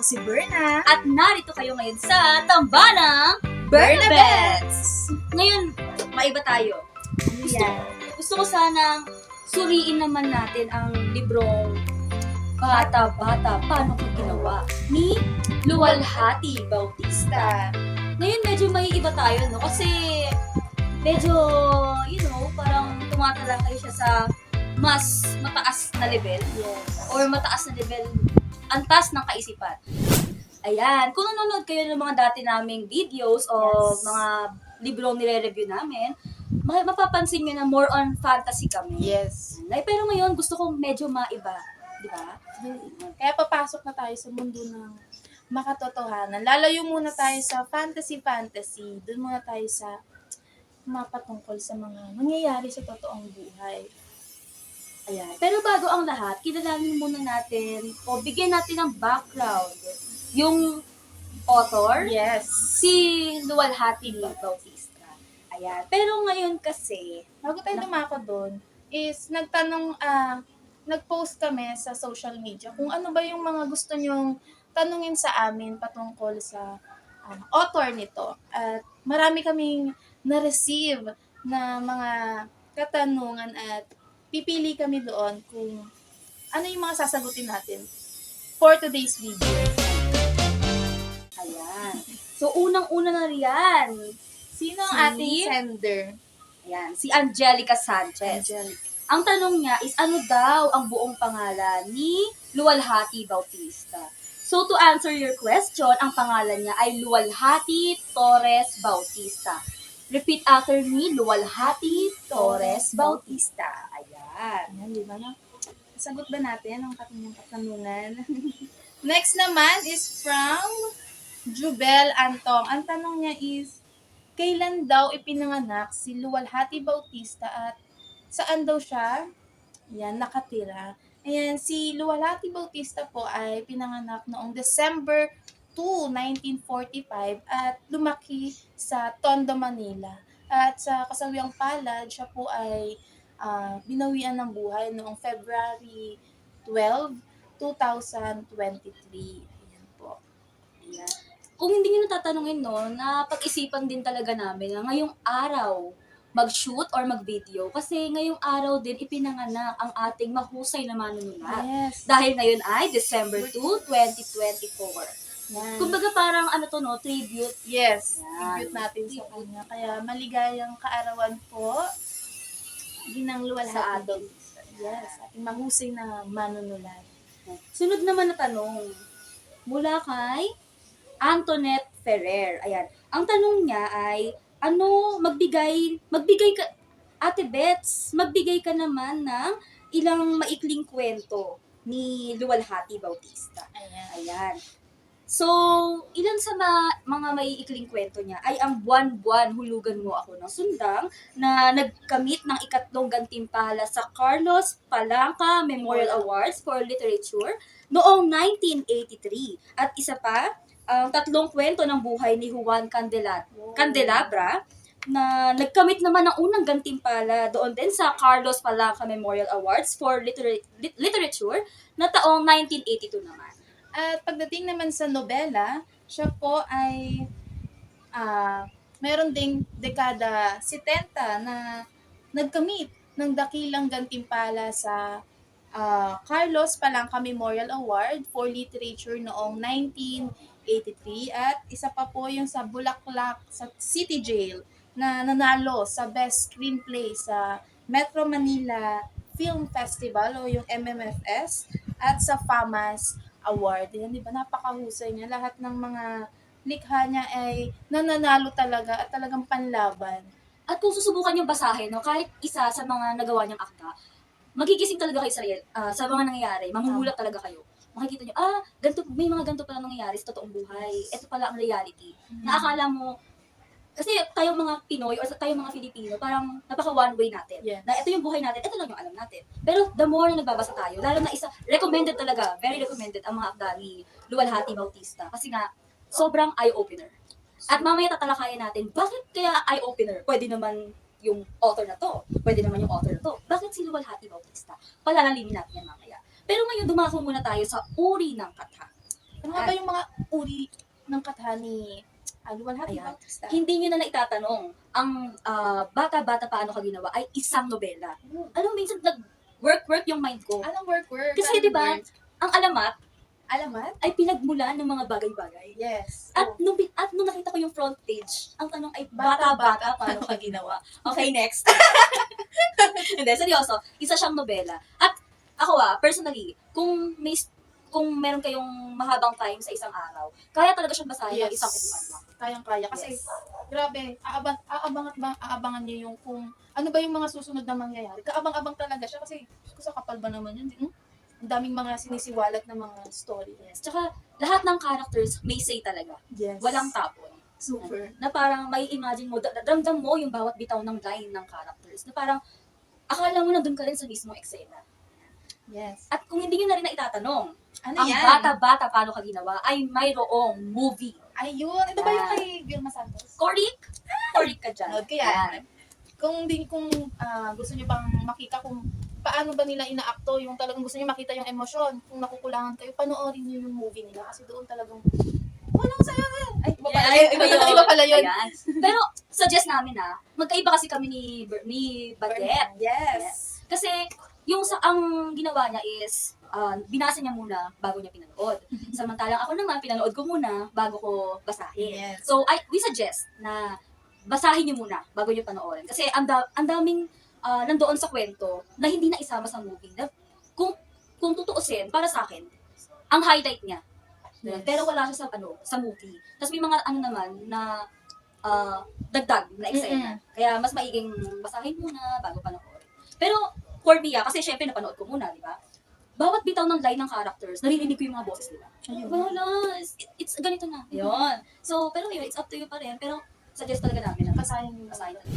si Berna. At narito kayo ngayon sa Tambanang Berna Bets! Ngayon, maiba tayo. Yan. Gusto ko sanang suriin naman natin ang librong Bata-Bata, Paano Ko Ginawa ni Luwalhati Bautista. Ngayon medyo maiiba tayo, no? Kasi medyo, parang tumatalakay siya sa mas mataas na level. Yes. Or mataas na level, antas ng kaisipan. Ayan, kung nanonood kayo ng mga dati naming videos o Yes. mga librong nire-review namin, mapapansin nyo na more on fantasy kami. Yes. Pero ngayon, gusto kong medyo maiba. Di ba? Kaya papasok na tayo sa mundo ng makatotohanan. Lalayo muna tayo sa fantasy. Doon muna tayo sa mapatungkol sa mga nangyayari sa totoong buhay. Ayan. Pero bago ang lahat, kilalanin muna natin o bigyan natin ng background yung author, Yes. si Luwalhati Bautista. Ayan. Pero ngayon kasi, Bago tayo dumako doon, is nag-post kami sa social media kung ano ba yung mga gusto nyong tanungin sa amin patungkol sa author nito. At marami kaming na-receive na mga katanungan at pipili kami doon kung ano yung mga sasagutin natin for today's video. ayan. So, unang-una na riyan. Sino ang Si- ating sender? Ayan, si Angelica Sanchez. Ang tanong niya is ano daw ang buong pangalan ni Luwalhati Bautista? So to answer your question, ang pangalan niya ay Luwalhati Torres Bautista. Repeat after me, Luwalhati Torres Bautista. Ayan. Ayan, di ba na? Sagot ba natin ang kanyang katanungan? Next naman is from Jubel Antong. Ang tanong niya is, kailan daw ipinanganak si Luwalhati Bautista at saan daw siya nakatira? Ayan, si Luwalhati Bautista po ay pinanganak noong December 2, 1945 at lumaki sa Tondo, Manila. At sa kasawiang palad, siya po ay binawian ng buhay noong February 12, 2023. Ayan po. Ayan. Kung hindi nyo natatanungin, no, napag-isipan din talaga namin na ngayong araw mag-shoot or mag-video. Kasi ngayong araw din ipinanganak ang ating mahusay na manunulat. Yes. Dahil ngayon ay December 2, 2024. Yan. Kumbaga parang tribute. Yes, Yan. tribute natin sa kanya. Kaya maligayang kaarawan po. Ginang Luwalhati. Sa atin. Yes, ating mahusay na manunulat. Sunod naman na tanong. Mula kay Antoinette Ferrer. Ayan. Ang tanong niya ay, magbigay ka, Ate Bets, magbigay ka naman ng ilang maikling kwento ni Luwalhati Bautista. Ayan. So, ilan sa mga maiikling kwento niya ay ang buwan-buwan hulugan mo ako ng sundang na nagkamit ng ikatlong gantimpala sa Carlos Palanca Memorial Awards for Literature noong 1983. At isa pa, ang tatlong kwento ng buhay ni Juan Candelabra na nagkamit naman ng unang gantimpala doon din sa Carlos Palanca Memorial Awards for Literature na taong 1982 naman. At pagdating naman sa nobela, siya po ay meron ding dekada 70 na nagkamit ng dakilang gantimpala sa Carlos Palanca Memorial Award for Literature noong 1983 at isa pa po yung sa Bulaklak sa City Jail na nanalo sa Best Screenplay sa Metro Manila Film Festival o yung MMFS at sa FAMAS Award. Yan, di ba? Napakahusay niya. Lahat ng mga likha niya ay nananalo talaga at talagang panlaban. At kung susubukan yung basahin, no, kahit isa sa mga nagawa niyang akta, magigising talaga kayo sa mga nangyayari. Mamumulat talaga kayo. Makikita niyo, may mga ganito pala nangyayari sa totoong buhay. Ito pala ang reality. Na akala mo, kasi tayo mga Pinoy or tayo mga Filipino, parang napaka one way natin. Yes. Na ito yung buhay natin, ito lang yung alam natin. Pero the more na nagbabasa tayo, lalo na recommended talaga, very recommended ang mga akda ni Luwalhati Bautista. Kasi nga, sobrang eye-opener. At mamaya tatalakayan natin, bakit kaya eye-opener? Pwede naman yung author na to. Pwede naman yung author na to. Bakit si Luwalhati Bautista? Palalalimin natin yan mamaya. Pero ngayon, dumako muna tayo sa uri ng kata. Ano nga ba yung mga uri ng katahan ni Luwalhati Ayan. Bautista? Hindi nyo na naitatanong. Ang Bata-Bata Paano Ka Ginawa ay isang nobela. Alam mo, minsan nag-work yung mind ko. Anong work? Kasi Anong di ba, word? ang alamat Alamat? ay pinagmulan ng mga bagay-bagay. Yes. At nung nakita ko yung front page, ang tanong ay Bata-Bata, bata-bata paano ka ginawa. Okay, next. Hindi, seryoso. Isa siyang nobela. At ako personally, kung meron kayong mahabang time sa isang araw, kaya talaga siyang basahin ng isang upuan lang. Kayang-kaya. Kasi, Yes. grabe, aabangan niyo yung kung ano ba yung mga susunod na mangyayari. Kaabang-abang talaga siya kasi sa kapal ba naman yun? Ang daming mga sinisiwalat na mga story. Yes. Tsaka, lahat ng characters may say talaga. Yes. Walang tapon. Super. Na parang may imagine mo, ramdam mo yung bawat bitaw ng line ng characters. Na parang, akala mo nandun ka rin sa mismong eksena. Yes. At kung hindi nyo na rin naitatanong, Ano ang yan? Bata-Bata Paano Ka Ginawa ay mayroong movie. Ayun. Ito ba yung Yan. kay Vilma Santos? Korik ka dyan. Nanood ko yan. Kung gusto niyo bang makita kung paano ba nila inaakto, yung talagang gusto niyo makita yung emosyon, kung nakukulangan kayo, panoorin niyo yung movie nila kasi doon talagang walang saya na. Ay, iba pala yun. Ayan. Pero, suggest namin magkaiba kasi kami ni Badet. Yes. Kasi, ang ginawa niya is, binasa niya muna bago niya pinanood. Samantalang ako naman, pinanood ko muna bago ko basahin. Yes. So, we suggest na basahin niyo muna bago niyo panoorin. Kasi ang daming nandoon sa kwento na hindi na isama sa movie. Na, kung tutuusin, para sa akin, ang highlight niya. Yes. Pero wala siya sa movie. Tapos may mga naman na dagdag na eksena. Kaya mas maiging basahin muna bago panoorin. Pero for me, kasi syempre napanood ko muna, di ba? Bawat bitaw ng line ng characters, naririnig ko yung mga boses nila. Ayun. Wala, it's ganito na. Yun. So, pero yun, it's up to you pa rin. Pero suggest talaga namin na Basahin niyo. basahin talaga.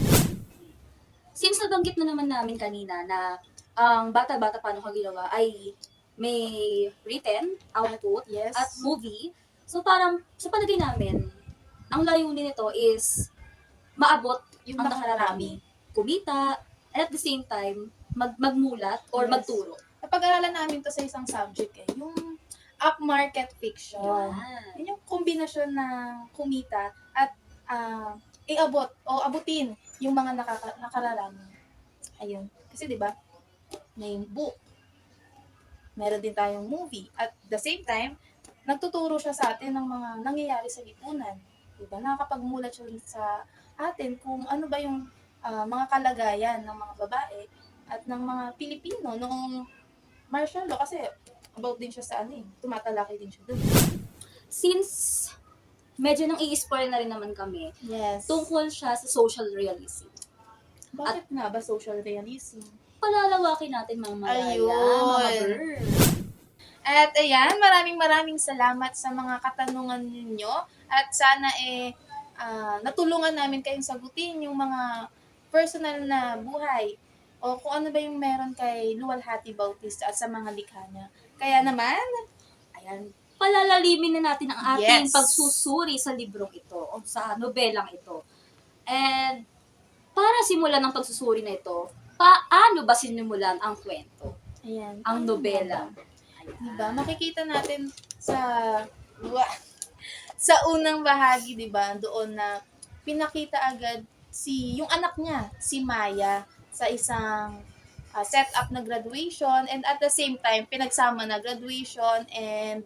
Since nabanggit na naman namin kanina na ang Bata-Bata Paano Ka Ginawa ay may written output Yes. at movie. So parang, sa palagay namin, ang layunin nito is maabot Yung ang nakararami, kumita, and at the same time, magmulat or Yes. magturo. Napag-aralan namin to sa isang subject yung upmarket fiction. Yan. Yun yung kombinasyon ng kumita at iabot o abutin yung mga nakararami. Ayun. Kasi 'di ba? May book. Meron din tayong movie. At the same time, nagtuturo siya sa atin ng mga nangyayari sa lipunan. 'Di ba? Nakakapagmulat siya sa atin kung ano ba yung mga kalagayan ng mga babae at ng mga Pilipino noong martial law kasi about din siya sa tumatalakay din siya doon. Since medyo nang i-spoil na rin naman kami, Yes. tungkol siya sa social realism. Bakit nga ba social realism? Palalawakin natin mamaya, Ayun. mga bird. At ayan, maraming salamat sa mga katanungan ninyo at sana natulungan namin kayong sagutin yung mga personal na buhay o kung ano ba yung meron kay Luwalhati Bautista at sa mga likha niya. Kaya naman, Ayan, palalalimin na natin ang ating Yes. pagsusuri sa librong ito o sa nobelang ito. And para simulan ang pagsusuri na ito, paano ba sinimulan ang kwento, ayan, ang paano nobela? ba? Ayan. Diba? Makikita natin sa unang bahagi, 'di ba? Doon na pinakita agad yung anak niya, si Maya, sa isang set-up na graduation and at the same time pinagsama na graduation and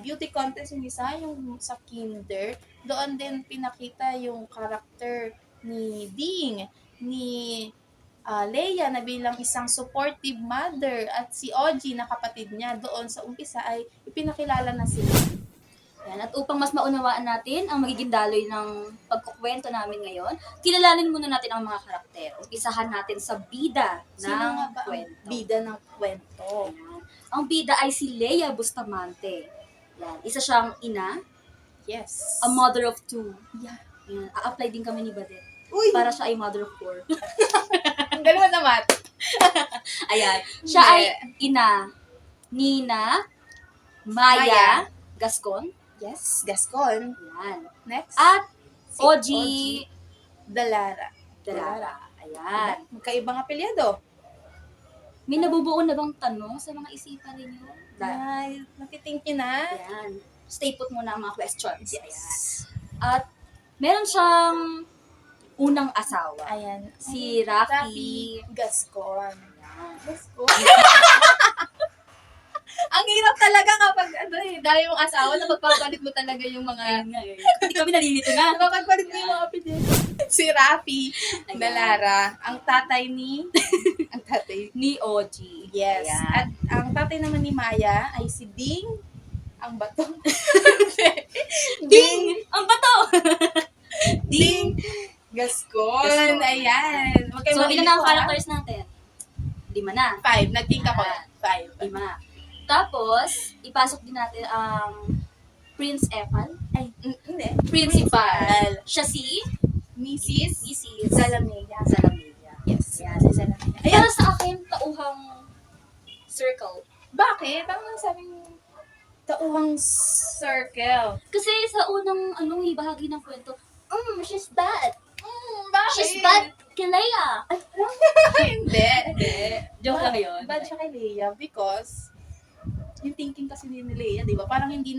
beauty contest yung isa, yung sa kinder. Doon din pinakita yung character ni Ding, ni Leia na bilang isang supportive mother at si Oji na kapatid niya doon sa umpisa ay ipinakilala na sila. Ayan, at upang mas maunawaan natin ang magiging daloy ng pagkukwento namin ngayon, kilalanin muna natin ang mga karakter. Umpisahan natin sa bida Sino nga ng ba ang kwento. bida ng kwento? Ayan. Ang bida ay si Leia Bustamante. Ayan. Isa siyang ina, Yes. a mother of two. Yeah. Ayan. A-apply din kami ni Badet. Uy! Para siya ay mother of four. Ang galing mo naman. Ayan. Siya ay ina, Nina, Maya, Gascon. Yes, Gascon. Ayan. Next. At si Oji Dalara. Dalara. Ayan. Magkaibang apelyado. May nabubuo na bang tanong sa mga isipan ninyo? Ay, natitink nyo na. Ayan. stay put muna ang mga questions. Ayan. At meron siyang unang asawa. Ayan. Si Rafi. Gascon. Ayan. Gascon? Ang hirap talaga kapag dahil yung asawa, napagpapalit mo talaga yung mga... Ayun nga eh. Hindi kami nalilito na. Napagpapalit mo yung mga apelido. Si Rafi Dalara, ang tatay ni... ang tatay Ni OG. Yes. Ayan. At ang tatay naman ni Maya ay si Ding. Ang bato. Ding! Ang bato! Ding Gascon. Gascon. Ayan. Huwag kayo So, ilan na ang malilito, characters natin? 5 na. 5. Nag-think ako. 5. 5. Tapos, ipasok din natin ang Prince Epan. Ay, hindi. Principal. Siya si Mrs. Mrs. Zalamea. Zalamea. Yes. Yan. Si Zalamea. Para sa akin, tauhang circle. Bakit? Parang sabing tauhang circle. Kasi sa unang bahagi ng kwento, she's bad. Bakit? She's bad kay Leia. Hindi. Joke lang yun. Bad siya kay Leia because yung thinking kasi ni Leia, di ba? Parang hindi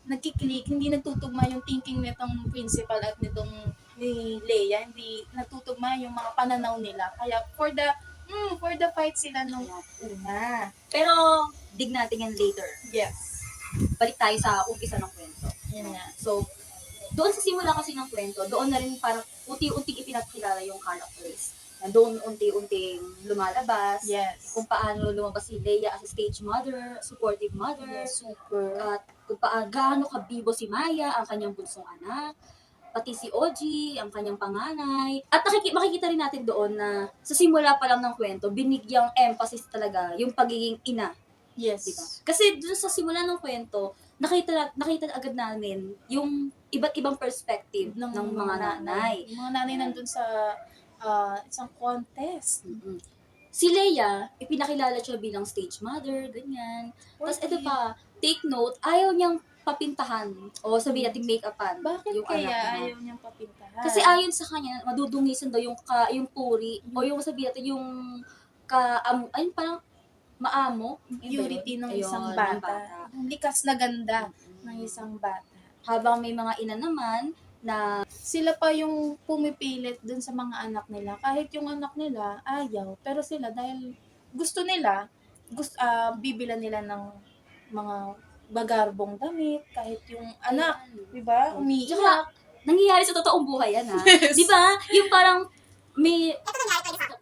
nagkiklik, hindi nagtutugma yung thinking nitong principal at nitong ni Leia, hindi nagtutugma yung mga pananaw nila. Kaya for the fight sila nung una. Pero, dig natin yan later. Yes. Balik tayo sa umpisa ng kwento. Yan nga. So, doon sa simula kasi ng kwento, doon na rin parang unti-unting ipinakilala yung characters. Na doon unti-unting lumalabas. Yes. Kung paano lumabas si Leia as a stage mother, supportive mother, Yes, super. at kung gaano kabibo si Maya, ang kanyang bunsong anak, pati si Oji, ang kanyang panganay. At makikita rin natin doon na sa simula pa lang ng kwento, binigyang emphasis talaga yung pagiging ina. Yes. Diba? Kasi doon sa simula ng kwento, nakita agad namin yung iba't ibang perspective ng mga nanay. Yung mga nanay nandun sa isang contest. Mm-mm. Si Leia, ipinakilala siya bilang stage mother, ganyan. Tapos ito pa, take note, ayaw niyang papintahan o sabihin natin make-upan Bakit yung kaya anak niya. ayaw niyang papintahan? Kasi ayon sa kanya, madudungisan daw yung puri o yung sabihin natin yung ayun parang maamo. purity ng Ayun, isang ng bata. Ang likas na ganda ng isang bata. Habang may mga ina naman na Sila pa yung pumipilit dun sa mga anak nila. Kahit yung anak nila ayaw, pero sila dahil gusto nila, bibilan nila ng mga bagarbong damit, kahit yung anak, di ba? Tsaka, Umiiyak. nangyayari sa totoong buhay yan ha. Yes. Di ba? Yung parang may Ito nangyari tayo sa akin.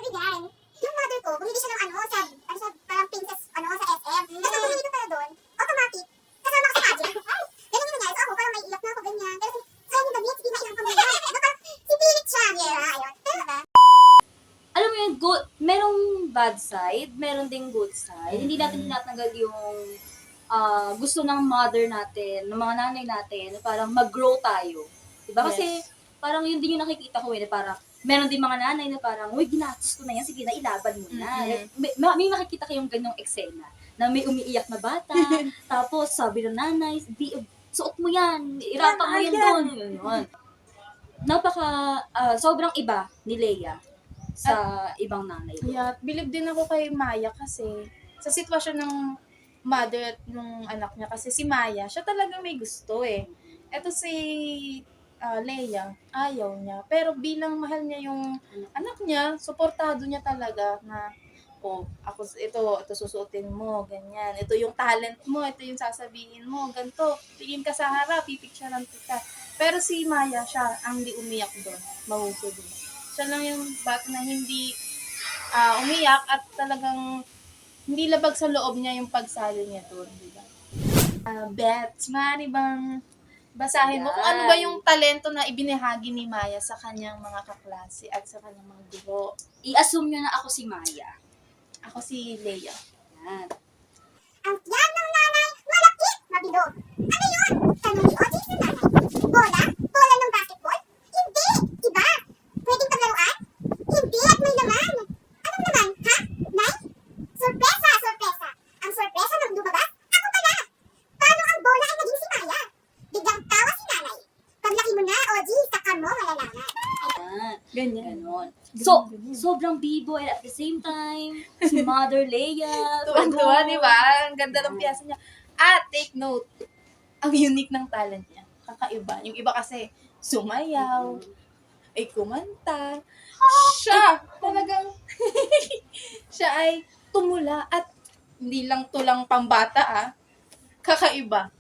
Bigyan. Yung mother ko, bumili siya ng sa parang princess, sa SM. Tapos bumili ko pala doon, automatic, kasama ka sa pageant. Ganun yung nangyari. So ako, parang may iyak na ako, ganyan. Pero sayang yung damit, hindi na ilang pamilya. Parang sipilit siya. Yeah, ayun. Pero diba? alam mo yun, merong bad side, meron ding good side. Hindi natin tinatanggal yung gusto ng mother natin, ng mga nanay natin, na parang mag-grow tayo. Diba? Kasi Yes. parang yun din yung nakikita ko na parang meron din mga nanay na parang, uy, ginastos ko na yan, sige na, ilaban mo na. May makikita kayong ganyong eksena na may umiiyak na bata, tapos sabi ng nanay, suot mo yan, irapan mo yan doon. Yun. Sobrang iba ni Leia sa ibang nanay. Kaya, believe din ako kay Maya kasi sa sitwasyon ng mother at ng anak niya. Kasi si Maya, siya talaga may gusto eh. Eto si Leia, ayaw niya. Pero bilang mahal niya yung anak niya, suportado niya talaga na, ito susuotin mo, ganyan. Ito yung talent mo, ito yung sasabihin mo, ganito. Tingin ka sa harap, pipicturean kita. Pero si Maya, siya ang hindi umiyak doon. Mahusay doon. Siya lang yung bata na hindi umiyak at talagang hindi labag sa loob niya yung pagsali niya doon, di ba? Beth, maaari bang basahin mo kung ano ba yung talento na ibinahagi ni Maya sa kanyang mga kaklase at sa kanyang mga guro? I-assume nyo na ako si Maya. Ako si Leia. Yan. Ang tiyan ng nanay, malakit, mabilog. Ano yun? Tanong ni Oji sa nanay. Bola? Bola ng basketball? Hindi! Iba! Pwedeng paglaruan? Hindi at may laman. Anong laman, ha? Nay? Sorpresa! Sorpresa! Ang sorpresa nang lumabas, ako pala! Paano ang bola ay naging si Maya? Biglang tawa si nanay. Paglaki mo na, Oji, saka mo malalaman. Yan. Ganyan. Ganon. So, sobrang bibo and at the same time, si Mother Leia. Tuwan-tuwa, di ba? Ang ganda ng piyasa niya. At take note, ang unique ng talent niya. Kakaiba. Yung iba kasi sumayaw, ay kumanta. Siya, talagang, siya ay tumula at hindi lang tulang pambata kakaiba.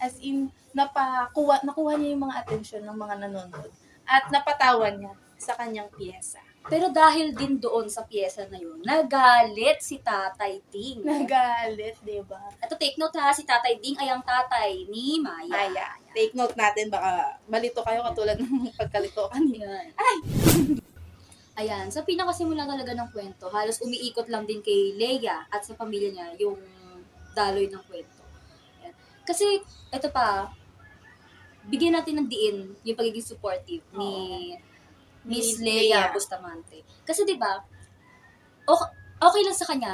As in, nakuha niya yung mga atensyon ng mga nanonood. At napatawan niya sa kanyang piyesa. Pero dahil din doon sa pyesa na yun, nagalit si Tatay Ding. Nagalit, di ba? Ito, take note ha, si Tatay Ding ay ang tatay ni Maya. Maya, take note natin, baka malito kayo katulad ng pagkalito kanina. Ayan. Ayan, sa pinakasimula talaga ng kwento, halos umiikot lang din kay Leia at sa pamilya niya yung daloy ng kwento. Ayan. Kasi, ito pa, bigyan natin ng diin yung pagiging supportive ni Miss Ni Leia Leia. Bustamante. Kasi 'di ba? Okay lang sa kanya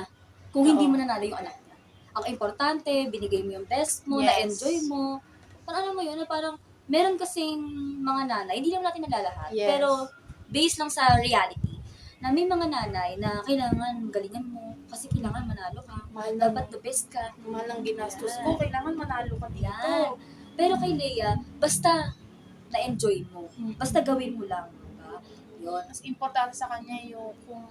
kung hindi Oo. mo nanalo yung anak niya. Ang importante, binigay mo yung best mo, Yes. na-enjoy mo. Parang mo yun, na parang meron kasing mga nanay, hindi naman natin nalalahat, Yes. pero based lang sa reality, na may mga nanay na kailangan galingan mo kasi kailangan manalo ka. Mahal Dapat the best ka. mahal ng ginastos Yan. ko, kailangan manalo ka dito. Yan. Pero kay Leia, basta na-enjoy mo. Basta gawin mo lang. Diba? Yun. Mas importante sa kanya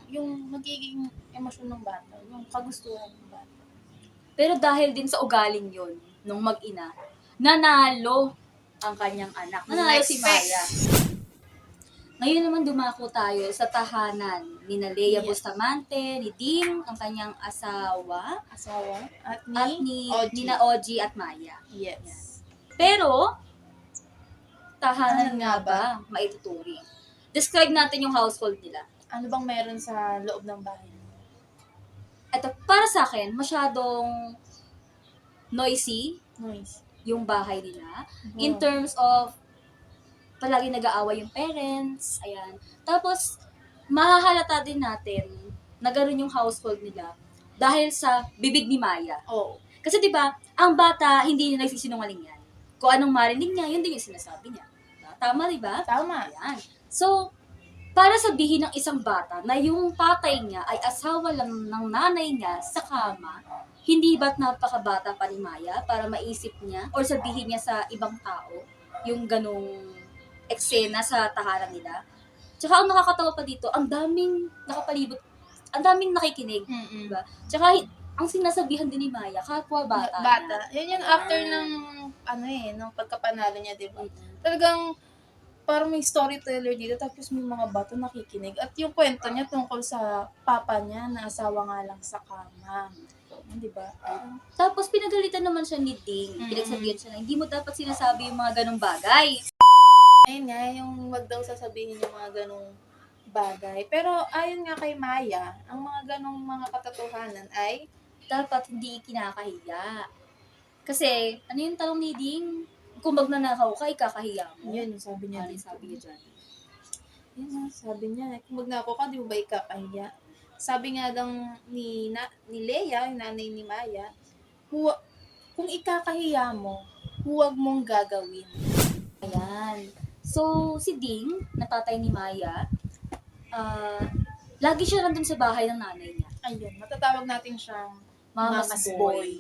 yung magiging emosyon ng bata, yung kagustuhan ng bata. Pero dahil din sa ugaling yun, nung mag-ina, nanalo ang kanyang anak. Nanalo si Respect. Maya. Ngayon naman dumako tayo sa tahanan ni Leia Yes. Bustamante, ni Ding, ang kanyang asawa, Asawa at at ni Ogie. Nina Ogie at Maya. Yes. Pero, tahanan Ano nga nga ba maituturing? Describe natin yung household nila. Ano bang meron sa loob ng bahay? Ito, para sa akin, masyadong noisy Noise. yung bahay nila. Oh. In terms of, palagi nag-aaway yung parents, ayan. Tapos, mahahalata din natin na ganun yung household nila dahil sa bibig ni Maya. Oh. Kasi 'di ba, ang bata hindi niya nagsisinungaling yan. Kung anong marinig niya, yun din yung sinasabi niya. Tama 'di ba? Tama. Ayan. So, para sabihin ng isang bata na yung tatay niya ay asawa lang ng nanay niya sa kama, hindi ba't napakabata pa ni Maya para maisip niya or sabihin niya sa ibang tao yung ganong eksena sa tahanan nila? Tsaka ang nakakatawa pa dito, ang daming nakapalibot, ang daming nakikinig. Mm-mm. Diba? Tsaka ang sinasabihan din ni Maya, kapwa bata. Bata. niya. Yan yung after ng, ng pagkapanalo niya, di ba? Talagang, parang may storyteller dito, tapos may mga bata nakikinig. At yung kwento niya tungkol sa papa niya, na asawa nga lang sa kama. Di ba? Tapos pinagalitan naman siya ni Ding. Mm. Pinagsabihan siya na hindi mo dapat sinasabi yung mga ganong bagay. Ayun nga, yung wag daw sasabihin yung mga ganong bagay. Pero ayon nga kay Maya, ang mga ganong mga katotohanan ay Dapat hindi kinakahiya. Kasi, ano yung tanong ni Ding? Kung magnanakaw ka, ikakahiya mo. yun, sabi niya. Ano yung sabi niya dyan? Yun nga, sabi niya, kung magnako ka, di mo ba ikakahiya? Sabi nga lang ni Leia, yung nanay ni Maya, kung ikakahiya mo, huwag mong gagawin. Ayan. So, si Ding, na tatay ni Maya, lagi siya nandun sa bahay ng nanay niya. Ayun, matatawag natin siyang Mama's Mama's boy. boy.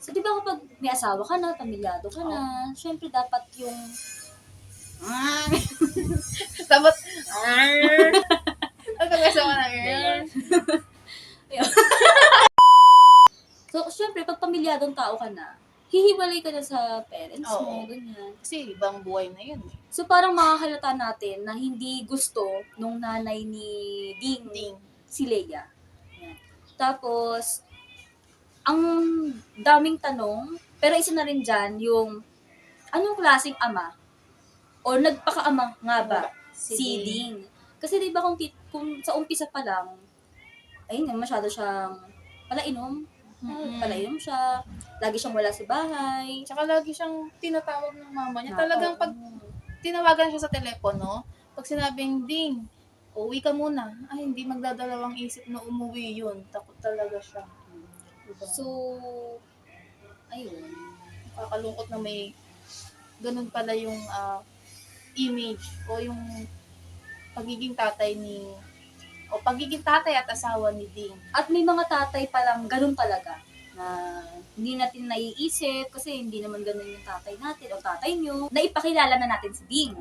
So, di ba kapag may asawa ka na, pamilyado ka na, syempre dapat yung... Dapat, ang pag-asawa na So, syempre, pag pamilyadong tao ka na, hihiwalay ka na sa parents mo, Oo. ganyan. Kasi ibang buhay na yun. So, parang makakalata natin na hindi gusto nung nanay ni Ding, Ding. si Leia. Yan. Tapos, ang daming tanong, pero isa na rin dyan, yung anong klaseng ama o nagpakaama nga ba si Ding? Kasi di ba kung sa umpisa pa lang, ayun nga, masyado siyang palainom. Palainom siya, lagi siyang wala sa bahay. Tsaka lagi siyang tinatawag ng mama niya. Na- Talagang pag oo. tinawagan siya sa telepono, pag sinabing, Ding, uwi ka muna. Ay, hindi magdadalawang isip na umuwi yun. Takot talaga siya. Diba? So, ayun. Nakakalungkot na may ganun pala yung image o yung pagiging tatay at asawa ni Ding. At may mga tatay palang ganun talaga. na hindi natin naiisip kasi hindi naman ganun yung tatay natin o tatay nyo. Naipakilala na natin si Ding.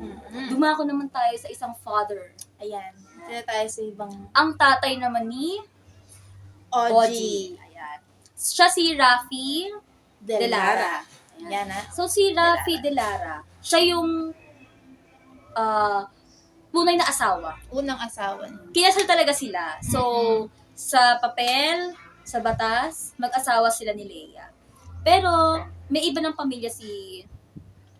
Dumako naman tayo sa isang father. Ayan. Sila tayo sa ibang Ang tatay naman ni Oji. Ayan. Siya si Rafi De Lara. Ayan. Yan ha. So si Rafi De Lara, siya yung tunay na asawa. Unang asawa niya. Kinasal talaga sila. So, sa papel, sa batas, mag-asawa sila ni Leia. Pero, may iba ng pamilya si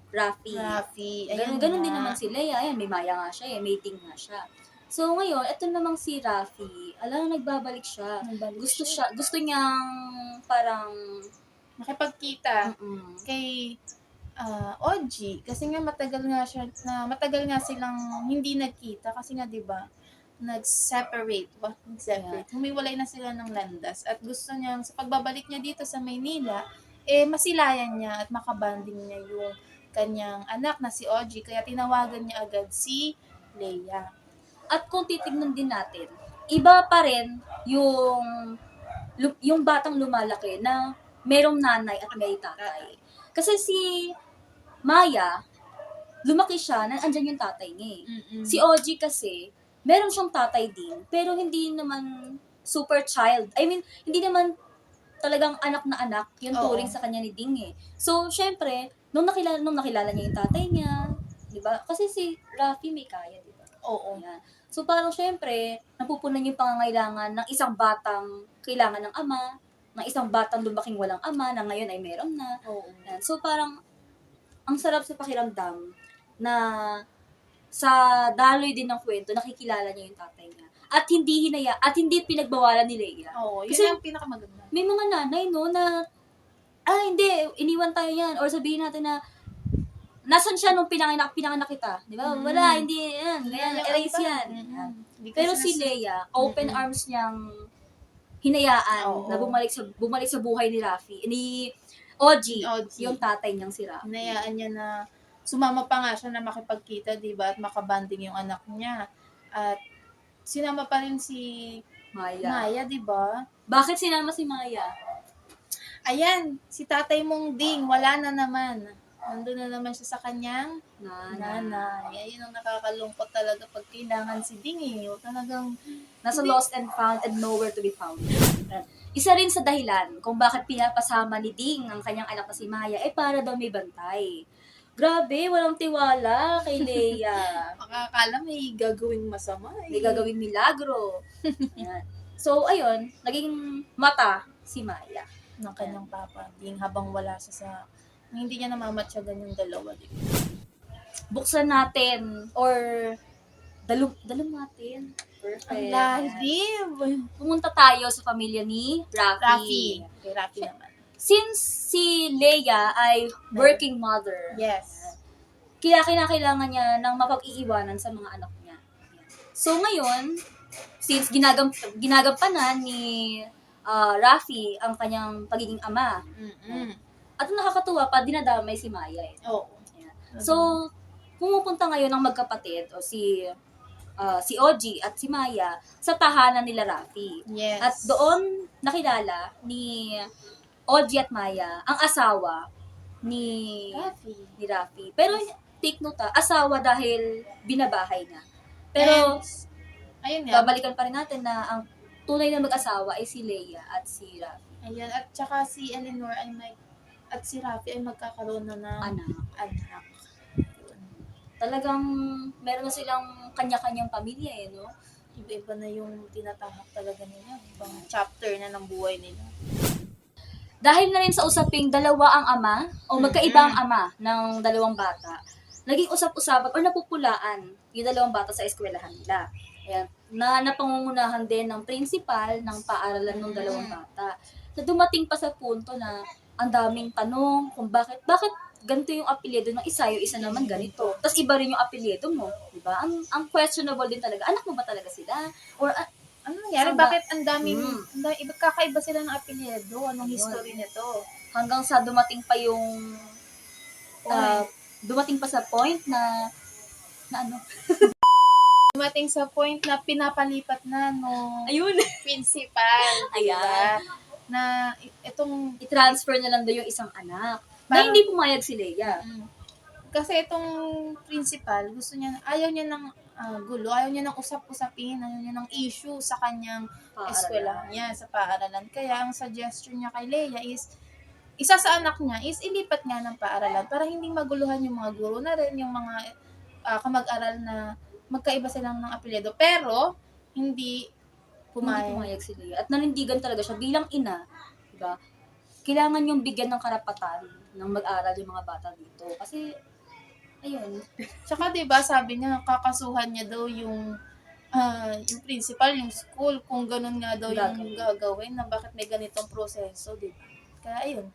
Rafi. Rafi. Ganun din naman si Leia. Ayan, may Maya nga siya, may Ting nga siya. So, ngayon, ito namang si Rafi. Alam, nagbabalik siya. Gusto niyang parang Makipagkita kay Oji. Kasi nga matagal nga silang hindi nagkita. Kasi nga, di ba, nag-separate. Humiwalay na sila ng landas. At gusto niyang, sa pagbabalik niya dito sa Maynila, masilayan niya at makabanding niya yung kanyang anak na si Oji. Kaya tinawagan niya agad si Leia. At kung titignan din natin, iba pa rin yung batang lumalaki na merong nanay at may tatay. Kasi si Maya, lumaki siya na andyan yung tatay niya eh. Si Oji kasi, meron siyang tatay din, pero hindi naman super child. I mean, hindi naman talagang anak na anak yung turing sa kanya ni Ding eh. So, syempre, nung nakilala niya yung tatay niya, di ba? Kasi si Rafi may kaya, di ba? Oo. Yan. So, parang syempre, napupunan yung pangangailangan ng isang batang kailangan ng ama, ng isang batang lumaking walang ama, na ngayon ay meron na. Oo. Yan. So, parang, ang sarap sa pakiramdam na sa daloy din ng kwento, nakikilala niya yung tatay niya. At hindi pinagbawalan ni Leia. Oo, yun Kasi yung pinakamaganda. may mga nanay, no, na, hindi, iniwan tayo yan. Or sabihin natin na, nasan siya nung pinanganak kita? Di ba? Wala, hindi yan. Erase yan. Yan. Pero si Leia, open arms niyang hinayaan na bumalik sa buhay ni Rafi, ni Oji, yung tatay niyang si Rafi. Hinayaan niya na sumama pa nga siya na makipagkita, di ba? At makabanding yung anak niya. At sinama pa rin si Maya, di ba? Bakit sinama si Maya? Ayan, si tatay mong Ding, wala na naman. Nandun na naman siya sa kanyang nanay. Ayun ang nakakalungkot talaga pag kailangan si Ding eh. Talagang Nasa lost and found and nowhere to be found. Isa rin sa dahilan kung bakit pinapasama ni Ding ang kanyang anak na si Maya, para daw may bantay. Grabe, walang tiwala kay Leia. makakala may gagawing masama eh. May gagawing milagro. Yan. So, ayun, naging mata si Maya ng kanyang papa. Ding habang wala siya sa... Hindi niya namamatyagan yung dalawa. Diba? Buksan natin or dalom natin. Perfect. Ang lalim! Pumunta tayo sa pamilya ni Rafi. Kay Rafi naman. Since si Leia ay working mother, Yes. kaya kinakailangan niya ng mapag-iiwanan sa mga anak niya. So ngayon, since ginagampanan ni Rafi ang kanyang pagiging ama, at nakakatuwa pa, dinadamay si Maya eh. Oo. So, pumupunta ngayon ang magkapatid o si Oji at si Maya sa tahanan nila Rafi. Yes. At doon nakilala ni Oji at Maya ang asawa ni Rafi. Pero take note asawa dahil binabahay niya. Pero ayun nga. babalikan pa rin natin na ang tunay na mag-asawa ay si Leia at si Rafi. Ayan, at saka si Eleanor at si Rafi ay magkakaroon na ng anak. Talagang meron na silang kanya-kanyang pamilya no? Iba-iba na yung tinatahak talaga nila. Ibang chapter na ng buhay nila. Dahil na rin sa usaping dalawa ang ama o magkaiba ang ama ng dalawang bata, naging usap-usapan o napupulaan yung dalawang bata sa eskwelahan nila. Ayan, na napangungunahan din ng principal ng paaralan ng dalawang bata. Na dumating pa sa punto na ang daming tanong kung bakit ganito yung apelyido ng isa, yung isa naman ganito. Tapos iba rin yung apelyido mo, di ba? Ang questionable din talaga. Anak mo ba talaga sila? Or ano nangyari? Bakit ang daming kakaiba sila ng apelyido? Anong history nito? Hanggang sa dumating pa yung dumating pa sa point na ano? Dumating sa point na pinapalipat na no Ayun. principal. Ayan. na itong I-transfer na lang daw yung isang anak. Na Parang- hindi pumayag si Leia. kasi itong principal, gusto niya, ayaw niya ng gulo, ayaw niya ng usap-usapin, ayaw niya ng issue sa kanyang eskwelahan niya, sa paaralan. Kaya ang suggestion niya kay Leia is, isa sa anak niya is ilipat nga ng paaralan para hindi maguluhan yung mga guro na rin, yung mga kamag-aral na magkaiba silang ng apelyido. Pero, hindi Hindi pumayag. pumayag si Leia. At nanindigan talaga siya bilang ina, diba? Kailangan yung bigyan ng karapatan ng mag-aral yung mga bata dito. Kasi, ayun, Tsaka 'di ba sabi niya kakasuhan niya daw yung principal, yung school kung ganun nga daw yung gagawin na bakit may ganitong proseso, 'di ba? Kaya ayun,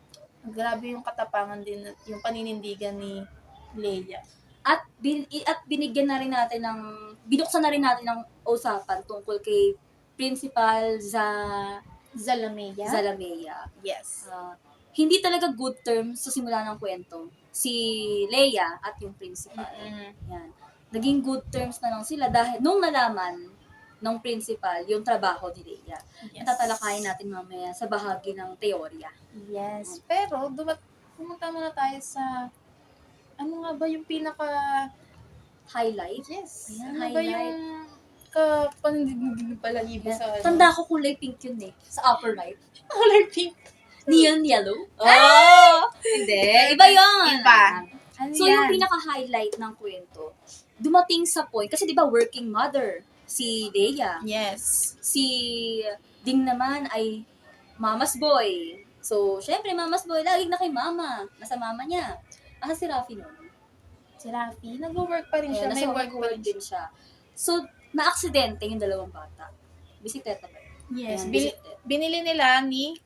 grabe yung katapangan din at yung paninindigan ni Leia. at binigyan na rin natin ng binuksan na rin natin ng usapan tungkol kay Principal Zalamea? Zalamea. Yes. Hindi talaga good terms sa simula ng kwento si Leia at yung principal. Yan. Naging good terms na lang sila dahil nung nalaman ng principal yung trabaho ni Leia. Yes. Tatalakayin natin mamaya sa bahagi ng teorya. Yes. Pero pumunta muna tayo sa ano nga ba yung pinaka Highlight. yes. Ayan, Ano ba highlight. yung panindig balahibo sa Tanda ko kulay pink yun eh. Sa upper right. color pink? Neon yellow. Oh! Hindi. Iba yun. Iba. Ano So, yung pinaka-highlight ng kwento, dumating sa point, kasi di ba working mother si Leia. Yes. Si Ding naman ay mama's boy. So, syempre, mama's boy, laging na kay mama. Nasa mama niya. Asa si Rafi nun? Si Rafi, nag-work pa rin siya. Ayan, May nasa work pa rin din siya. So, na-aksidente yung dalawang bata. Bisikleta ba? Yes. Ayan, bisikleta. Binili nila ni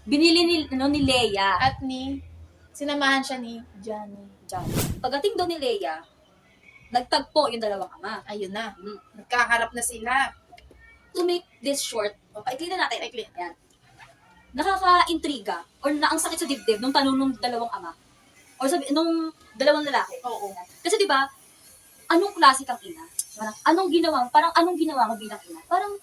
Binili ni Leia at ni sinamahan siya ni Johnny. John. Pagdating daw ni Leia, nagtagpo yung dalawang ama. Ayun na. Mm. Nagkaharap na sila. To make this short, paikli na natin. Paikli. Yan. Nakaka-intriga or na ang sakit sa dibdib nung tanong nung dalawang ama. Or sabi, nung dalawang lalaki. Oo. Kasi di ba, anong klase kang ina? Parang anong ginawa mo bilang ina? Parang,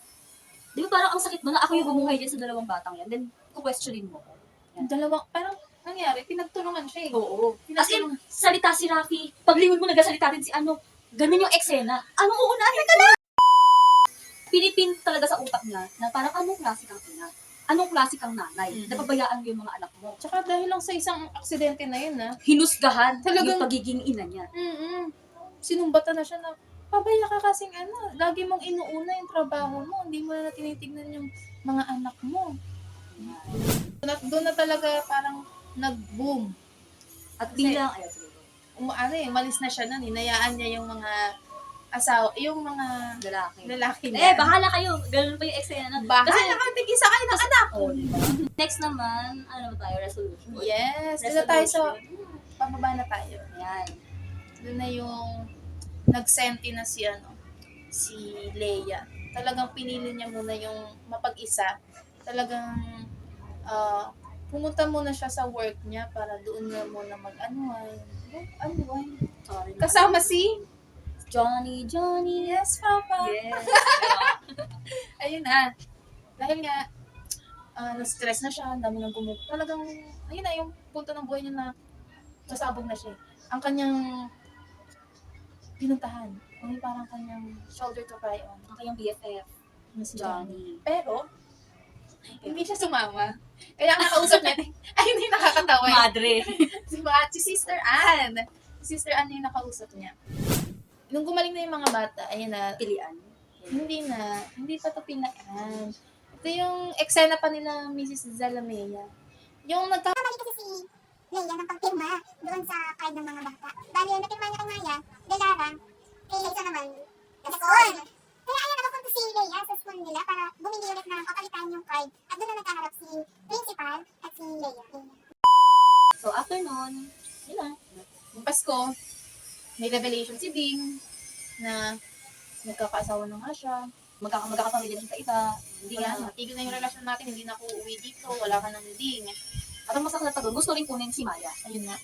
di ba parang ang sakit mo na ako yung bumuhay din sa dalawang batang yan. Then, kukwestiyonin mo ko. Yung dalawang, parang nangyari, pinagtulungan siya eh. Oo. As in, salita si Rafi. Paglingon mo, nagsasalita din si ano. Ganun yung eksena. Anong uunahin ka na? Pinipin talaga sa utak niya na parang anong klase kang ina? Anong klase kang nanay? Mhm. Napabayaan mo yung mga anak mo. Tsaka dahil lang sa isang aksidente na yun Hinusgahan Talagang- yung pagiging ina niya. Sinumbatan na siya na, pabaya ka kasing lagi mong inuuna yung trabaho mo, hindi mo na tinitignan yung mga anak mo. Doon na talaga parang nag-boom. At bilang, ayun, sige. Malis na siya nun, hinayaan niya yung mga asawa, yung mga Lalaki. lalaki niya. Bahala kayo. Ganun pa yung eksena. Bahala ka, tigisa kayo ng anak. Oh, diba? Next naman, ano ba tayo? Resolution. Yes, doon na tayo sa, pababa na tayo. Ayan. Doon na yung nagsenti na si Leia. Talagang pinili niya muna yung mapag-isa. Talagang pumunta muna siya sa work niya para doon na muna mag-unwind. Sorry. Kasama si Johnny. Yes, Papa. Yes. Ayun na. Dahil nga, na-stress na siya, ang dami nang gumug. Talagang, ayun na, yung punto ng buhay niya na sasabog na siya. Ang kanyang pinuntahan. Yung parang kanyang shoulder to cry on. Ang kanyang BFF. Na si Johnny. Pero, hindi siya sumama. Kaya ang nakausap niya, ay hindi nakakatawa. Madre. Si Sister Anne. Si Sister Anne yung nakausap niya. Nung gumaling na yung mga bata, ayun na, Pilian. hindi pa to pinaan. Ito yung eksena pa nila Mrs. Zalamea. Yung Kamali kasi si Leia ng pagpirma doon sa card ng mga bata. Bali, napirma niya kay Maya, Delara, kay Leia naman, sa school. Kaya ayan, nakapunta si Leia sa school nila para bumili ulit ng kapalitan yung card. At doon na nagkaharap si principal at si Leia. So, after nun, yun lang. Yung Pasko, may revelation si Ding na nagkakaasawa na nga siya. Magkakapamilya din sa iba. Hindi nga, natigil na yung relasyon natin, hindi na ako uuwi dito, wala ka ng Ding. At ang masakit pa doon, gusto rin kunin si Maya. Ayun na.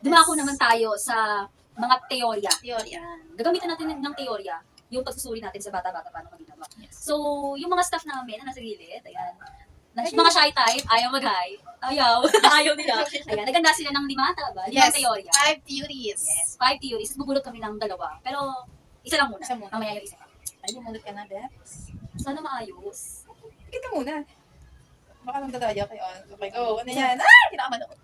Dumako naman tayo sa mga teorya. Teorya. Yan. Gagamitan natin ng teorya yung pagsusuri natin sa bata-bata paano maginawa. Yes. So, yung mga staff namin na nasa gilid, ayan, Mga shy type, ayaw mag-hi. Ayaw. Ayaw nila. Ayan, naganda sila ng 5 ba? 5 Yes, teorya. 5 theories. Yes, 5 theories. Bubulot kami ng 2. Pero, isa lang muna. Isa muna. Mamaya yung isa. Ay, mulot ka na, Bebs. Sana maayos. Pikit ka muna. Baka nang dadaya kayo. Okay, go. Ano yan? Ah! Kinakaman ako.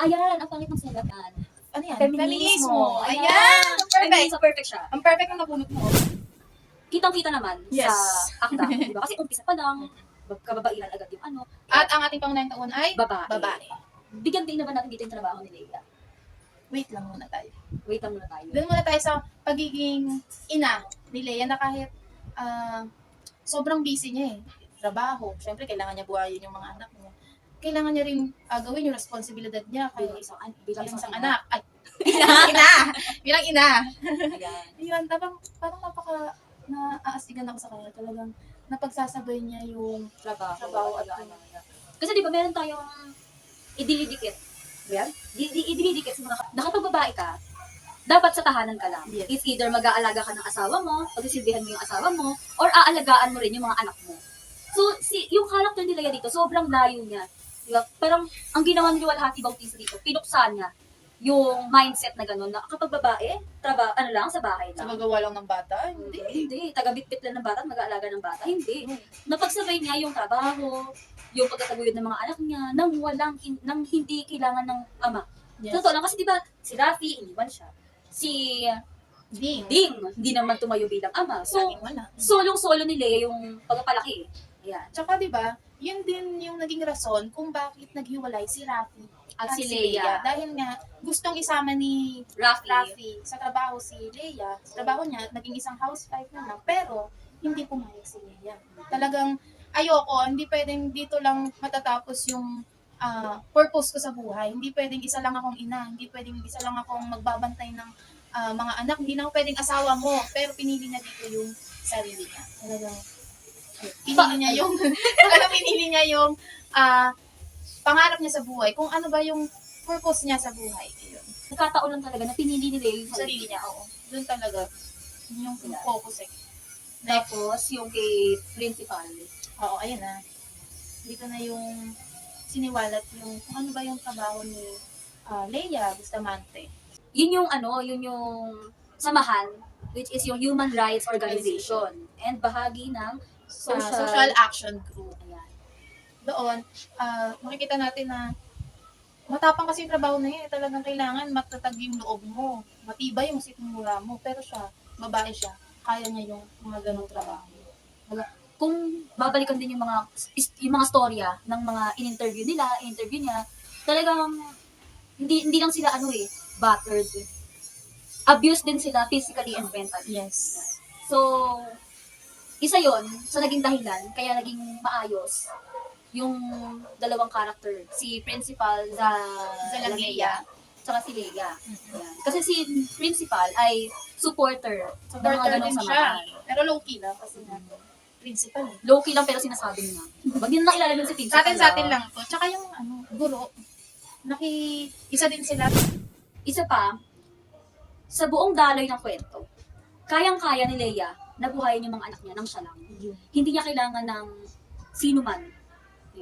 Ayan, ang pangit ng sulatan. Ano yan? Feminismo. Ayan! Perfect. Feminismo, perfect siya. Ang perfect ng nabunot mo. Kitang-kita naman Yes. sa akta. Diba? Kasi umpisa pa lang, kababaihan agad yung ano. At ang ating pangunahing taon ay Babae. babae. Bigyan din naman natin dito yung trabaho ni Leia. Wait lang muna tayo. Wait lang muna tayo. Doon muna tayo sa pagiging ina ni Leia na kahit sobrang busy niya eh. Trabaho. Siyempre, kailangan niya buhayin yung mga anak niya. Kailangan niya rin gawin yung responsibilidad niya Bilang bilang isang isang ina. anak. Ay, bilang ina! Bilang ina! Ayan. Yun, parang napaka naaasigan ako sa kanya. Talagang napagsasabay niya yung trabaho at ano. Kasi di ba meron tayong idinidikit. Yan? Idinidikit sa mga, nakapagbabae ka, dapat sa tahanan ka lang. Yes. It's either mag-aalaga ka ng asawa mo, pagsisilbihan mo yung asawa mo, or aalagaan mo rin yung mga anak mo. So, yung character nila dito, sobrang layo niya. Diba? Parang, ang ginawa ni Luwalhati Bautista dito, pinuksan niya yung mindset na gano'n, na kapag babae, sa bahay sa lang. magawa lang ng bata. Hindi. Hindi. Taga-bitbit lang ng bata at mag-aalaga ng bata. Hindi. Napagsabay niya yung trabaho, yung pagkataguyod ng mga anak niya, nang hindi kailangan ng ama. Yes. Totoo lang kasi di ba, si Rafi, iniwan siya. Si Ding. Ding, hindi naman tumayo bilang ama. So, Laging wala. solong-solo ni Leia yung pagpapalaki. Ayan. Tsaka 'di ba, yun din yung naging rason kung bakit naghiwalay si Rafi At si Leia. Dahil nga gustong isama ni Rafi. sa trabaho si Leia. Sa trabaho niya, naging isang housewife na lang. Pero, hindi pumayag si Leia. Talagang, ayoko, hindi pwedeng dito lang matatapos yung purpose ko sa buhay. Hindi pwedeng isa lang akong ina. Hindi pwedeng isa lang akong magbabantay ng mga anak. Hindi na ako pwedeng asawa mo. Pero pinili niya dito yung sarili niya. Talagang, pinili niya yung, pinili niya yung pangarap niya sa buhay. Kung ano ba yung purpose niya sa buhay. Yun. Nagkataon lang talaga na pinili ni Leia yung Sarili niya, oo. Doon talaga. Yun yung Yeah. focus eh. Tapos, yung kay principal. Oo, ayun na. Dito na yung siniwalat yung kung ano ba yung trabaho ni Leia Bustamante. Yun yung samahan, which is yung Human Rights Organization. And bahagi ng Social Action Group. Ayan. Doon, makikita natin na matapang kasi yung trabaho na yun. Talagang kailangan matatag yung loob mo. Matibay yung sikmura mo. Pero siya, babae siya. Kaya niya yung mga ganong trabaho. Kung babalikan din yung mga storya ng mga in-interview niya, talagang hindi lang sila battered. Abused din sila physically and mentally. Yes. So, isa yon sa naging dahilan, kaya naging maayos yung dalawang character, si Principal Zalamea, tsaka si Leia. Yan. Kasi si Principal ay supporter ng mga Supporter ganong din siya. samahan. Pero low-key lang kasi nga, principal eh. Low-key lang pero sinasabi niya. Wag din nakilala din si Principal. Sa atin lang to. Tsaka yung guro, isa din sila. Isa pa, sa buong daloy ng kwento, kayang-kaya ni Leia na buhayin yung mga anak niya nang siya lang. Hindi niya kailangan ng sino man.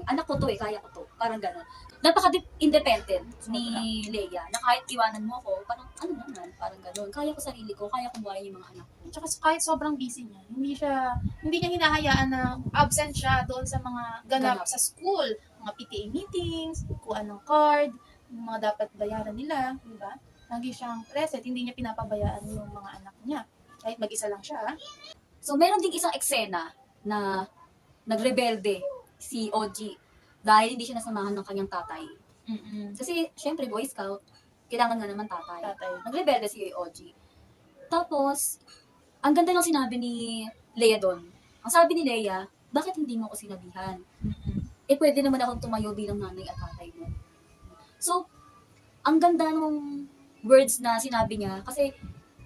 Anak ko to kaya ko to. Parang gano'n. Napaka-independent ni Leia na kahit iwanan mo ako, parang ano naman, parang gano'n. Kaya ko sarili ko, kaya ko buhayin yung mga anak ko. Tsaka kahit sobrang busy niya, hindi niya hinahayaan na absent siya doon sa mga ganap Ganap. sa school. Mga PTA meetings, kuha ng card, yung mga dapat bayaran nila, di ba? Lagi siyang present, hindi niya pinapabayaan yung mga anak niya. Kahit mag-isa lang siya. So, meron ding isang eksena na nagrebelde si OG dahil hindi siya nasamahan ng kanyang tatay. Kasi, syempre, Boy Scout, kailangan nga naman tatay. Nagrebelde si OG. Tapos, ang ganda ng sinabi ni Leia doon. Ang sabi ni Leia, bakit hindi mo ako sinabihan? Pwede naman akong tumayo bilang nanay at tatay mo. So, ang ganda ng words na sinabi niya kasi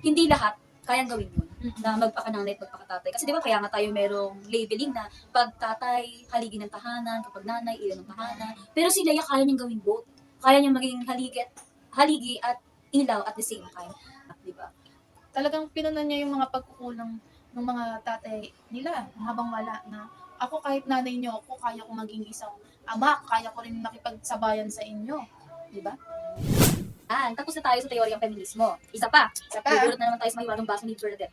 hindi lahat kayang gawin yun. Na magpakananay at magpakatatay. Kasi di ba kaya nga tayo merong labeling na pag tatay, haligi ng tahanan, kapag nanay, ilan ng tahanan. Pero si Leia kaya niyang gawin both. Kaya niyang maging haligi at ilaw at the same time. Di ba? Talagang pinunan niya yung mga pagkukulang ng mga tatay nila habang wala na ako kahit nanay niyo ako, kaya ko maging isang ama, kaya ko rin makipagsabayan sa inyo. Di ba? Tapos na tayo sa teoryang feminismo. Isa pa. Isa pa. Gugulat na naman tayo sa mahiwagang baso ni Bernadette.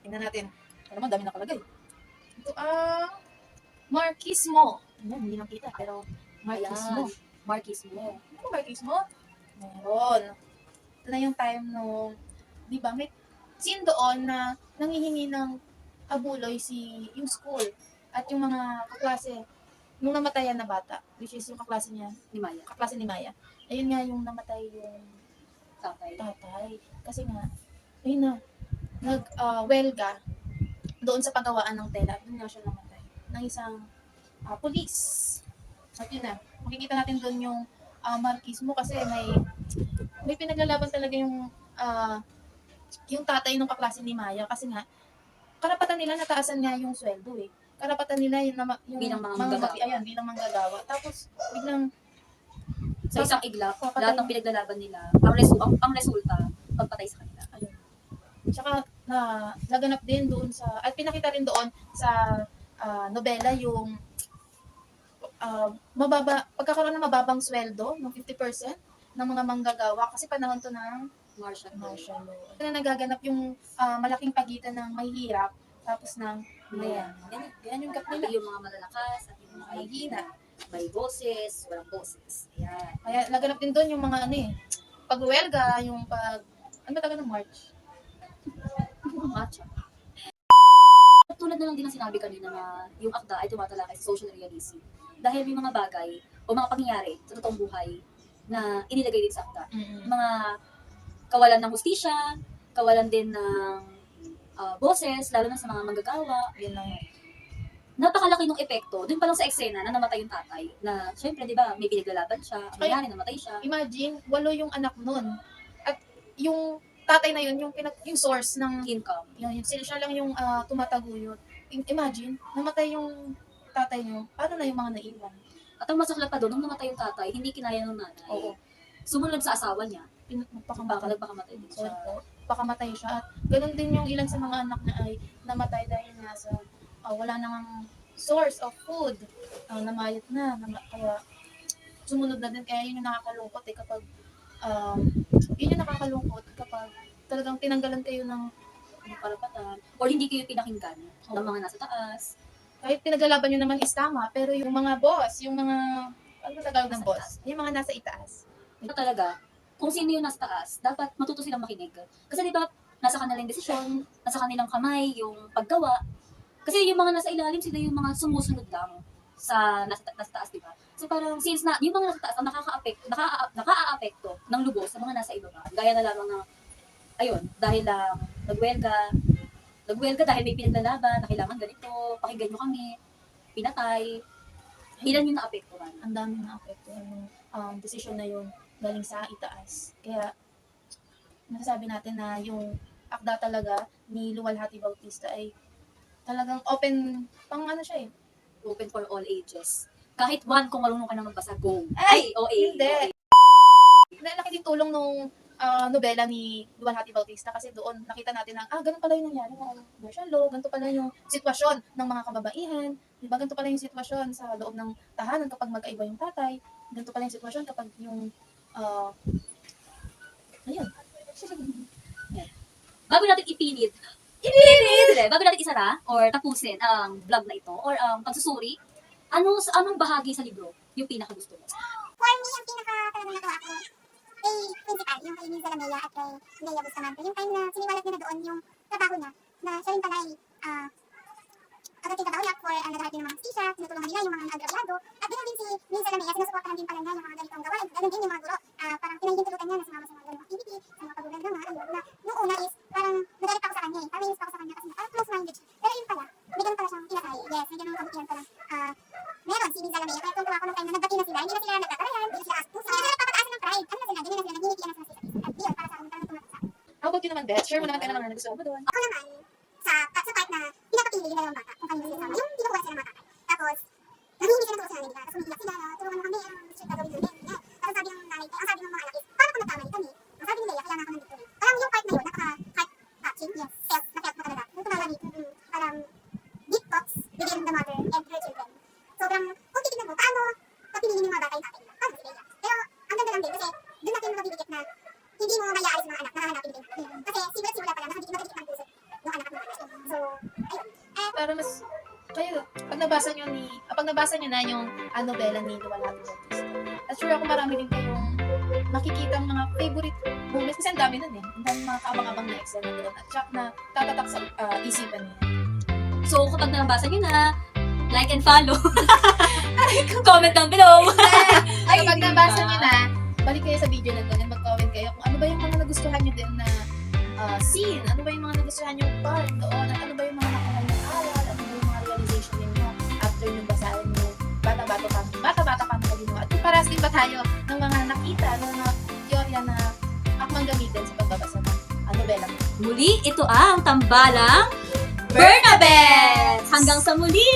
Tingnan natin. Ito naman, dami nakalagay. Ito Marxismo. Ayan, hindi nakita, pero Marxismo. Ayan. Marxismo. Ano Marxismo? Meron. Ito na yung time nung, di ba, may scene doon na nangihingi ng abuloy yung school at yung mga kaklase nung namatayan na bata, which is yung kaklase niya, Ni Maya. kaklase ni Maya. Ayun nga yung namatay yung Tatay. tatay. Kasi nga, ayun na, welga doon sa paggawaan ng tela. Doon nga siya namatay. Ng isang pulis. At yun na, makikita natin doon yung Marxismo kasi may pinaglalaban talaga yung tatay ng kaklase ni Maya kasi nga, karapatan nila nataasan nga yung sweldo eh. Karapatan nila yung Bilang mga manggagawa. ayan, bilang manggagawa. Tapos, biglang, Sa isang iglap, Papatay. lahat ng pinaglalaban nila, ang resulta, pagpatay sa kanila. ayun. Tsaka, naganap din doon at pinakita rin doon sa nobela yung pagkakaroon ng mababang sweldo, ng 50% ng mga manggagawa kasi panahon to ng Martial law. martial law. Na nagaganap yung malaking pagitan ng mahihirap tapos ng mayan. Ganyan yung gap nila. Yung mga malalakas at yung mga mahihina. May boses, walang boses. Ayan. Kaya naganap din doon yung mga pagwelga, ano ba tagal ng March? Matcha. Tulad na lang din ang sinabi kanina na yung akda ay tumatalakay sa social realism. Dahil may mga bagay o mga pangyayari sa totoong buhay na inilagay din sa akda. Mga kawalan ng hustisya, kawalan din ng boses, lalo na sa mga manggagawa. Yun lang. Napakalaki ng epekto. Doon pa lang sa eksena na namatay yung tatay. Na, syempre, di ba, may pinaglalaban siya, ang Ay, nangyari, namatay siya. Imagine, 8 yung anak nun. At yung tatay na yun, yung source ng Income. siya lang yung tumataguyod. Imagine, namatay yung tatay niyo, paano na yung mga naiwan? At ang masaklap pa doon, nung namatay yung tatay, hindi kinaya ng nanay. Oo. Sumunod sa asawa niya, baka nagpakamatay din siya. Pakamatay siya. At ganun din yung ilan sa mga anak na ay namatay dahil nga sa wala nang source of food. Namayat na. Kaya sumunod na din. Kaya yun yung nakakalungkot kapag yun yung nakakalungkot kapag talagang tinanggalan kayo ng Karapatan. Or hindi kayo pinakinggan ng mga nasa taas. kahit pinaglalaban nyo naman is tama, pero yung mga boss, yung mga, ano ba Tagalog ng boss? Yung mga nasa itaas. Ito talaga, kung sino yung nasa taas, dapat matuto silang makinig. Kasi di ba, nasa kanilang desisyon, nasa kanilang kamay, yung paggawa. Kasi yung mga nasa ilalim, sila yung mga sumusunod lang sa nasa taas, di ba? So parang since yung mga nasa taas ang nakaka-apekto ng lubos sa mga nasa ibaba. Gaya na lamang ng, ayun, dahil lang nagwelga dahil may pinaglalaban, na kailangan ganito, pakinggan nyo kami, pinatay. Ilan yung naapektuhan? Ang dami na apekto yung decision na yun galing sa itaas. Kaya, nasasabi natin na yung akda talaga ni Luwalhati Bautista ay talagang open, pang ano siya eh. Open for all ages. Kahit one, kung marunong ka na magbasa, go. Ay, OA. hindi. Laki din tulong nung nobela ni Luwalhati Bautista kasi doon nakita natin na, ganun pala yung nangyari ng martial law, ganito pala yung sitwasyon ng mga kababaihan, di ba? Ganito pala yung sitwasyon sa loob ng tahanan kapag magkaiba yung tatay, ganito pala yung sitwasyon kapag yung, ayun. Bago natin ipinit, bago natin isara or tapusin ang vlog na ito or ang pagsusuri, anong bahagi sa libro yung pinakagusto mo? For me, ang pinaka-talagang nagawa ko, kay principal, yung kay Minza Lamea at kay Lea Bustamante, yung time na siniwalat niya na doon yung trabaho niya, na siya rin pala ay agad yung trabaho niya for naghaharap din ng mga hustisya, tinutulungan nila yung mga agrabyado, at ganoon din si Minza Lamea, sinusuportahan din pala niya yung mga ganitong gawain, ganoon din yung mga guro, parang pinahihintulutan niya na sumama sa mga ganong activity, sa mga paguganda ayun, na nung una is, parang nagalit ako sa kanya parang inis ako sa kanya kasi parang close-minded siya, pero yun pala, may ganun pala siyang pinatay, yes, may ganun kabutihan pala, meron si Minza Lamea, kaya tuwa ako nung time na nagbati na sila, hindi na sila nagkakarayan, hindi na sila astusa, hindi na nagpapataasan ng pride, ano na sila, ganyan na sila, nagninitian na sila sa isa't isa. At yun, para sa akin, parang tumatak sa akin. How about you naman, Beth? Share mo naman tayo ng mga nagustuhan mo doon. Ako naman, sa part na pinapapili yung dalawang bata, kung kanino sila sama, yung pinukuha sila ng mga tatay. Tapos, nanghihingi sila ng tulong sa nanay nila, tapos umiiyak sila na tulungan mo kami, shit gagawin namin, ganyan. Tapos sabi ng nanay, ang sabi ng mga anak is, paano kung nagkamali kami? Ang sabi ni Lea, kaya nga ako nandito rin. Parang yung part na yun, heart-touching, yes, na felt ko talaga. Yung tumama dito, parang deep thoughts within the mother and her para mas kayo pag nabasa niyo na yung nobela ni Luwalhati Bautista. At sure ako marami din kayong makikita mga favorite moments kasi ang dami nun eh. Ang dami mga kaabang-abang na eksena doon at syak na tatatak sa isipan niya. So, kapag nabasa nyo na, like and follow. Comment down below. Ay, kapag nabasa niyo na, balik kayo sa video na doon and mag-comment kayo kung ano ba yung mga nagustuhan niyo din na scene, ano ba yung mga nagustuhan niyo part doon, at ano ba yung mga nakuha niyo aral, ano ba yung mga realization niyo after yung basahin niyo bata-bata pa na ginawa. At kung parehas din ba tayo ng mga nakita, ng mga teorya na akmang gamitin sa pagbabasa ng nobela. Muli, ito ang Tambalang Bernabets! Hanggang sa muli!